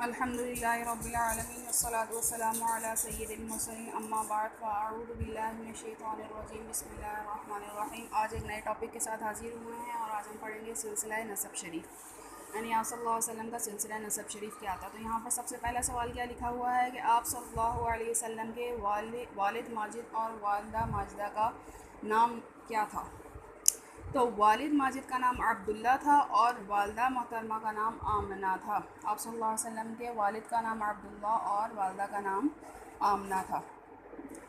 الحمدللہ رب العالمین والصلاة والسلام علی سید المرسلین اما بعد فاعوذ باللہ من الشیطان الرجیم بسم اللہ الرحمن الرحیم۔ آج ایک نئے ٹاپک کے ساتھ حاضر ہوئے ہیں اور آج ہم پڑھیں گے سلسلہ نسب شریف، یعنی آپ صلی اللہ علیہ وسلم کا سلسلہ نسب شریف کیا تھا۔ تو یہاں پر سب سے پہلا سوال کیا لکھا ہوا ہے کہ آپ صلی اللہ علیہ وسلم کے والد ماجد اور والدہ ماجدہ کا نام کیا تھا؟ تو والد ماجد کا نام عبداللہ تھا اور والدہ محترمہ کا نام آمنہ تھا۔ آپ صلی اللہ علیہ وسلم کے والد کا نام عبداللہ اور والدہ کا نام آمنہ تھا۔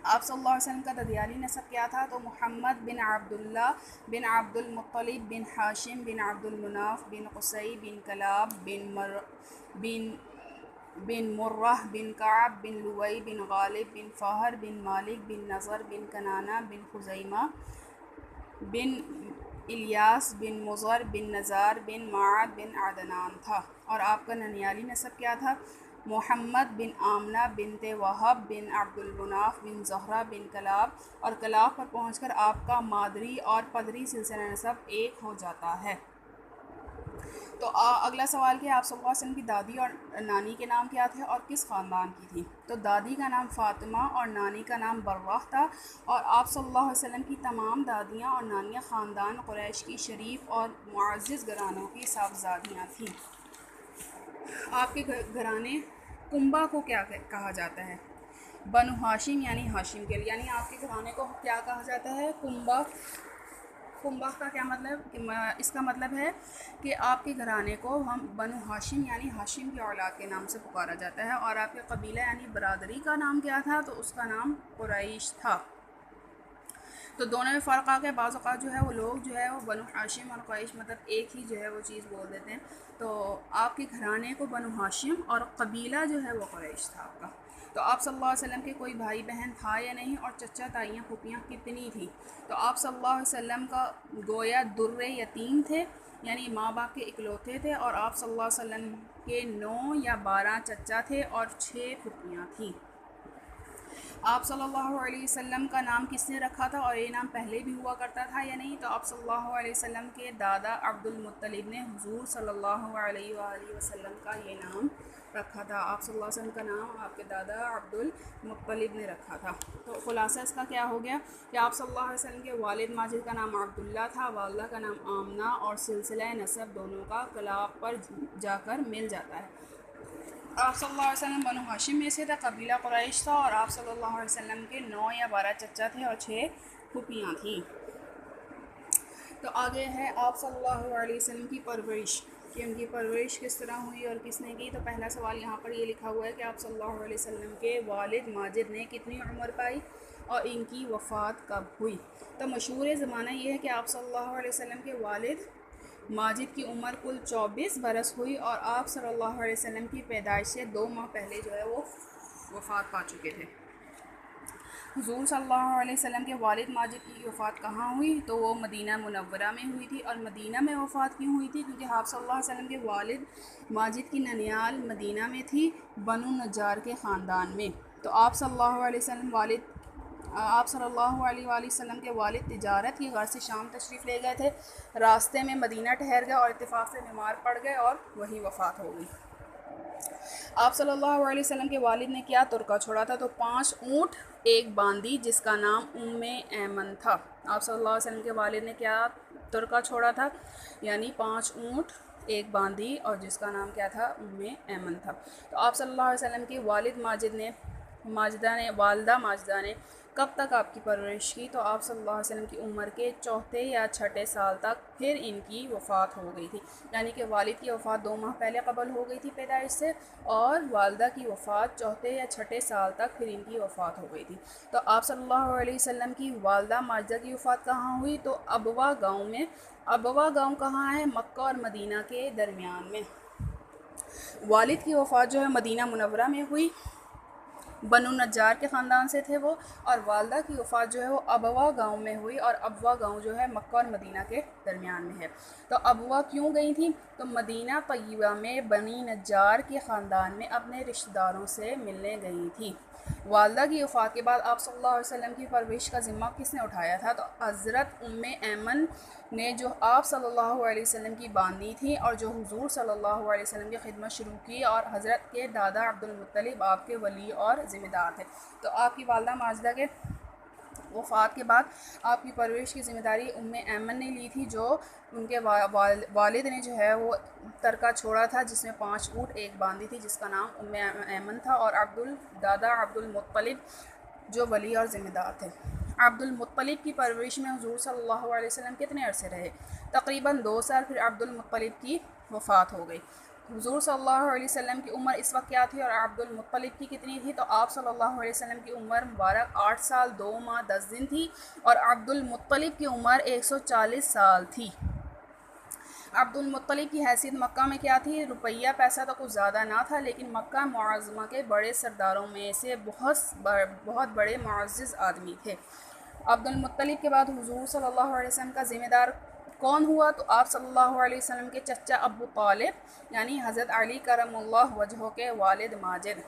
آپ صلی اللہ علیہ وسلم کا ددیالی نسب کیا تھا؟ تو محمد بن عبداللہ بن عبد المطلب بن ہاشم بن عبد المناف بن قصی بن کلاب بن مرہ بن کعب بن لوئی بن غالب بن فہر بن مالک بن نضر بن کنانہ بن خزیمہ بن الیاس بن مضر بن نزار بن معد بن عدنان تھا۔ اور آپ کا ننیالی نسب کیا تھا؟ محمد بن آمنہ بنت وہب بن عبد المناف بن زہرہ بن کلاب، اور کلاب پر پہنچ کر آپ کا مادری اور پدری سلسلہ نسب ایک ہو جاتا ہے۔ تو اگلا سوال کہ آپ صلی اللہ علیہ وسلم کی دادی اور نانی کے نام کیا تھے اور کس خاندان کی تھی؟ تو دادی کا نام فاطمہ اور نانی کا نام برہ تھا، اور آپ صلی اللہ علیہ وسلم کی تمام دادیاں اور نانیاں خاندان قریش کی شریف اور معزز گھرانوں کی صاحبزادیاں تھیں۔ آپ کے گھرانے کنبہ کو کیا کہا جاتا ہے؟ بنو ہاشم یعنی ہاشم کے لیے، یعنی آپ کے گھرانے کو کیا کہا جاتا ہے؟ کنبہ۔ کنبہ کا کیا مطلب؟ اس کا مطلب ہے کہ آپ کے گھرانے کو ہم بنو ہاشم یعنی ہاشم کی اولاد کے نام سے پکارا جاتا ہے، اور آپ کے قبیلہ یعنی برادری کا نام کیا تھا؟ تو اس کا نام قریش تھا۔ تو دونوں میں فرق آ گیا، بعض اوقات جو ہے وہ لوگ جو ہے وہ بنو ہاشم اور قریش مطلب ایک ہی جو ہے وہ چیز بول دیتے ہیں۔ تو آپ کے گھرانے کو بنو ہاشم اور قبیلہ جو ہے وہ قریش تھا آپ کا۔ تو آپ صلی اللہ علیہ وسلم کے کوئی بھائی بہن تھا یا نہیں، اور چچا تائیاں پھوپھیاں کتنی تھیں؟ تو آپ صلی اللہ علیہ وسلم کا گویا در یتیم تھے، یعنی ماں باپ کے اکلوتے تھے، اور آپ صلی اللہ علیہ وسلم کے 9 یا 12 چچا تھے اور 6 پھوپھیاں تھیں۔ آپ صلی اللہ علیہ وسلم کا نام کس نے رکھا تھا، اور یہ نام پہلے بھی ہوا کرتا تھا یا نہیں؟ تو آپ صلی اللہ علیہ وسلم کے دادا عبد المطلب نے حضور صلی اللہ علیہ وآلہ وسلم کا یہ نام رکھا تھا۔ آپ صلی اللہ علیہ وسلم کا نام آپ کے دادا عبد المطلب نے رکھا تھا۔ تو خلاصہ اس کا کیا ہو گیا کہ آپ صلی اللہ علیہ وسلم کے والد ماجد کا نام عبداللہ تھا، والدہ کا نام آمنہ، اور سلسلہ نسب دونوں کا کلاب پر جا کر مل جاتا ہے۔ آپ صلی اللہ علیہ وسلم بنو ہاشم میں سے تھا، قبیلہ قریش تھا، اور آپ صلی اللہ علیہ وسلم کے 9 یا 12 چچا تھے اور 6 پھوپھیاں تھیں۔ تو آگے ہے آپ صلی اللہ علیہ وسلم کی پرورش، کہ ان کی پرورش کس طرح ہوئی اور کس نے کی۔ تو پہلا سوال یہاں پر یہ لکھا ہوا ہے کہ آپ صلی اللہ علیہ وسلم کے والد ماجد نے کتنی عمر پائی اور ان کی وفات کب ہوئی؟ تو مشہور زمانہ یہ ہے کہ آپ صلی اللہ علیہ وسلم کے والد ماجد کی عمر کل 24 برس ہوئی، اور آپ صلی اللہ علیہ وسلم کی پیدائش سے 2 ماہ پہلے جو ہے وہ وفات پا چکے تھے۔ حضور صلی اللہ علیہ وسلم کے والد ماجد کی وفات کہاں ہوئی؟ تو وہ مدینہ منورہ میں ہوئی تھی۔ اور مدینہ میں وفات کیوں ہوئی تھی؟ کیونکہ آپ صلی اللہ علیہ وسلم کے والد ماجد کی ننیال مدینہ میں تھی، بنو نجار کے خاندان میں۔ تو آپ صلی اللہ علیہ وسلم کے والد تجارت کی غرض سے شام تشریف لے گئے تھے، راستے میں مدینہ ٹھہر گئے اور اتفاق سے بیمار پڑ گئے اور وہیں وفات ہو گئی۔ آپ صلی اللہ علیہ وسلم کے والد نے کیا ترکہ چھوڑا تھا؟ تو 5 اونٹ ایک باندی جس کا نام ایمن تھا۔ آپ صلی اللہ علیہ وسلم کے والد نے کیا ترکہ چھوڑا تھا؟ یعنی 5 اونٹ ایک باندی اور جس کا نام کیا تھا؟ ایمن تھا۔ تو آپ صلی اللہ علیہ وسلم کے والد والدہ ماجدہ نے کب تک آپ کی پرورش کی؟ تو آپ صلی اللہ علیہ وسلم کی عمر کے 4 یا 6 سال تک پھر ان کی وفات ہو گئی تھی، یعنی کہ والد کی وفات 2 ماہ پہلے قبل ہو گئی تھی پیدائش سے، اور والدہ کی وفات 4 یا 6 سال تک پھر ان کی وفات ہو گئی تھی۔ تو آپ صلی اللہ علیہ وسلم کی والدہ ماجدہ کی وفات کہاں ہوئی؟ تو ابوا گاؤں میں۔ ابوا گاؤں کہاں ہے؟ مکہ اور مدینہ کے درمیان میں۔ والد کی وفات جو ہے مدینہ منورہ میں ہوئی، بنو نجار کے خاندان سے تھے وہ، اور والدہ کی وفات جو ہے وہ ابوا گاؤں میں ہوئی، اور ابوا گاؤں جو ہے مکہ اور مدینہ کے درمیان میں ہے۔ تو ابوا کیوں گئی تھیں؟ تو مدینہ طیبہ میں بنی نجار کے خاندان میں اپنے رشتہ داروں سے ملنے گئی تھیں۔ والدہ کی وفات کے بعد آپ صلی اللہ علیہ وسلم کی پرورش کا ذمہ کس نے اٹھایا تھا؟ تو حضرت ایمن نے، جو آپ صلی اللہ علیہ وسلم کی باندھی تھی اور جو حضور صلی اللہ علیہ وسلم کی خدمت شروع کی، اور حضرت کے دادا عبد المطلب آپ کے ولی اور ذمہ دار تھے۔ تو آپ کی والدہ ماجدہ کے وفات کے بعد آپ کی پرورش کی ذمہ داری ایمن نے لی تھی، جو ان کے والد نے جو ہے وہ ترکہ چھوڑا تھا، جس میں 5 اونٹ ایک باندھی تھی جس کا نام ایمن تھا، اور دادا عبد المطلب جو ولی اور ذمہ دار تھے۔ عبد المطلب کی پرورش میں حضور صلی اللہ علیہ وسلم کتنے عرصے رہے؟ تقریباً 2 سال، پھر عبد المطلب کی وفات ہو گئی۔ حضور صلی اللہ علیہ وسلم کی عمر اس وقت کیا تھی اور عبد المطلب کی کتنی تھی؟ تو آپ صلی اللہ علیہ وسلم کی عمر مبارک 8 سال 2 ماہ 10 دن تھی، اور عبد المطلب کی عمر 140 سال تھی۔ عبد المطلب کی حیثیت مکہ میں کیا تھی؟ روپیہ پیسہ تو کچھ زیادہ نہ تھا، لیکن مکہ معظمہ کے بڑے سرداروں میں سے بہت بڑے معزز آدمی تھے۔ عبد المطلب کے بعد حضور صلی اللہ علیہ وسلم کا ذمہ دار کون ہوا؟ تو آپ صلی اللہ علیہ وسلم کے چچا ابو طالب، یعنی حضرت علی کرم اللہ وجہہ کے والد ماجد۔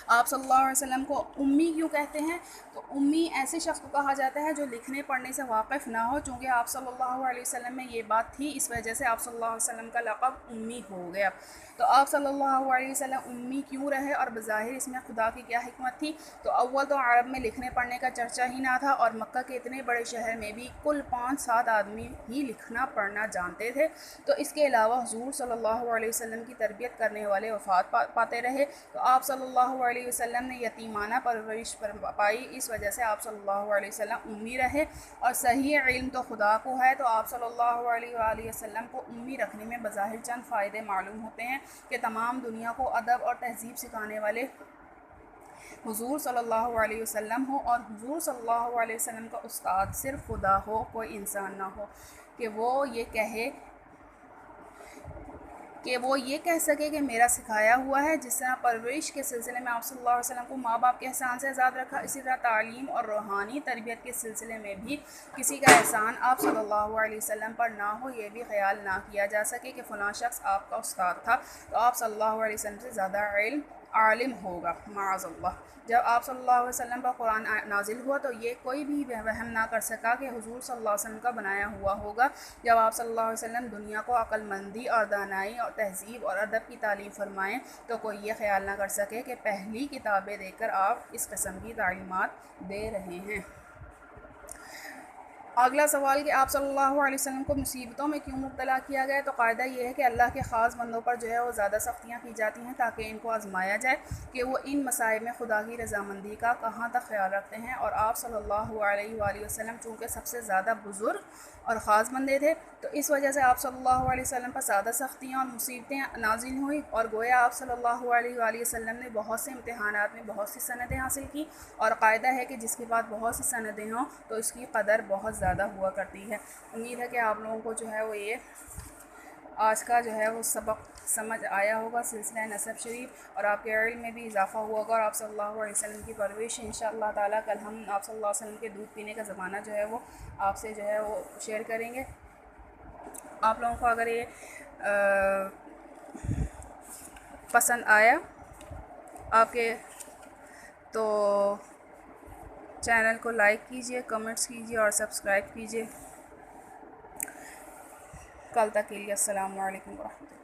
آپ صلی اللہ علیہ وسلم کو امی کیوں کہتے ہیں؟ تو امی ایسے شخص کو کہا جاتا ہے جو لکھنے پڑھنے سے واقف نہ ہو، چونکہ آپ صلی اللہ علیہ وسلم میں یہ بات تھی، اس وجہ سے آپ صلی اللہ علیہ وسلم کا لقب امی ہو گیا۔ تو آپ صلی اللہ علیہ وسلم امی کیوں رہے، اور بظاہر اس میں خدا کی کیا حکمت تھی؟ تو اول تو عرب میں لکھنے پڑھنے کا چرچا ہی نہ تھا، اور مکہ کے اتنے بڑے شہر میں بھی کل 5-7 آدمی ہی لکھنا پڑھنا جانتے تھے۔ تو اس کے علاوہ حضور صلی اللہ علیہ وسلم کی تربیت کرنے والے وفات پاتے رہے، تو آپ صلی اللہ علیہ وسلم نے یتیمانہ پرورش پائی، اس وجہ سے آپ صلی اللہ علیہ وسلم امی رہے۔ اور صحیح علم تو خدا کو ہے، تو آپ صلی اللہ علیہ وآلہ وسلم کو امی رکھنے میں بظاہر چند فائدے معلوم ہوتے ہیں کہ تمام دنیا کو ادب اور تہذیب سکھانے والے حضور صلی اللہ علیہ وسلم ہو، اور حضور صلی اللہ علیہ وسلم کا استاد صرف خدا ہو، کوئی انسان نہ ہو، کہ وہ یہ کہہ سکے کہ میرا سکھایا ہوا ہے۔ جس طرح پرورش کے سلسلے میں آپ صلی اللہ علیہ وسلم کو ماں باپ کے احسان سے آزاد رکھا، اسی طرح تعلیم اور روحانی تربیت کے سلسلے میں بھی کسی کا احسان آپ صلی اللہ علیہ وسلم پر نہ ہو، یہ بھی خیال نہ کیا جا سکے کہ فلاں شخص آپ کا استاد تھا تو آپ صلی اللہ علیہ وسلم سے زیادہ عالم ہوگا، معاذ اللہ۔ جب آپ صلی اللہ علیہ وسلم پر قرآن نازل ہوا تو یہ کوئی بھی وہم نہ کر سکا کہ حضور صلی اللہ علیہ وسلم کا بنایا ہوا ہوگا۔ جب آپ صلی اللہ علیہ وسلم دنیا کو عقل مندی اور دانائی اور تہذیب اور ادب کی تعلیم فرمائیں تو کوئی یہ خیال نہ کر سکے کہ پہلی کتابیں دے کر آپ اس قسم کی تعلیمات دے رہے ہیں۔ اگلا سوال کہ آپ صلی اللہ علیہ وسلم کو مصیبتوں میں کیوں مبتلا کیا گیا؟ تو قاعدہ یہ ہے کہ اللہ کے خاص بندوں پر جو ہے وہ زیادہ سختیاں کی جاتی ہیں تاکہ ان کو آزمایا جائے کہ وہ ان مصائب میں خدا کی رضامندی کا کہاں تک خیال رکھتے ہیں، اور آپ صلی اللہ علیہ وآلہ وسلم چونکہ سب سے زیادہ بزرگ اور خاص بندے تھے تو اس وجہ سے آپ صلی اللہ علیہ وسلم پر زیادہ سختیاں اور مصیبتیں نازل ہوئیں، اور گویا آپ صلی اللہ علیہ وآلہ وسلم نے بہت سے امتحانات میں بہت سی سندیں حاصل کی، اور قاعدہ ہے کہ جس کے بعد بہت سی سندیں ہوں تو اس کی قدر بہت زیادہ ہوا کرتی ہے۔ امید ہے کہ آپ لوگوں کو جو ہے وہ یہ آج کا جو ہے وہ سبق سمجھ آیا ہوگا، سلسلہ نسب شریف، اور آپ کے علم میں بھی اضافہ ہوا ہوگا، اور آپ صلی اللہ علیہ وسلم کی پرورش انشاءاللہ تعالیٰ کل ہم آپ صلی اللہ علیہ وسلم کے دودھ پینے کا زمانہ جو ہے وہ آپ سے جو ہے وہ شیئر کریں گے۔ آپ لوگوں کو اگر یہ پسند آیا آپ کے تو چینل کو لائک کیجئے، کمنٹس کیجئے اور سبسکرائب کیجئے۔ کل تک کے لیے السلام علیکم ورحمۃ اللہ۔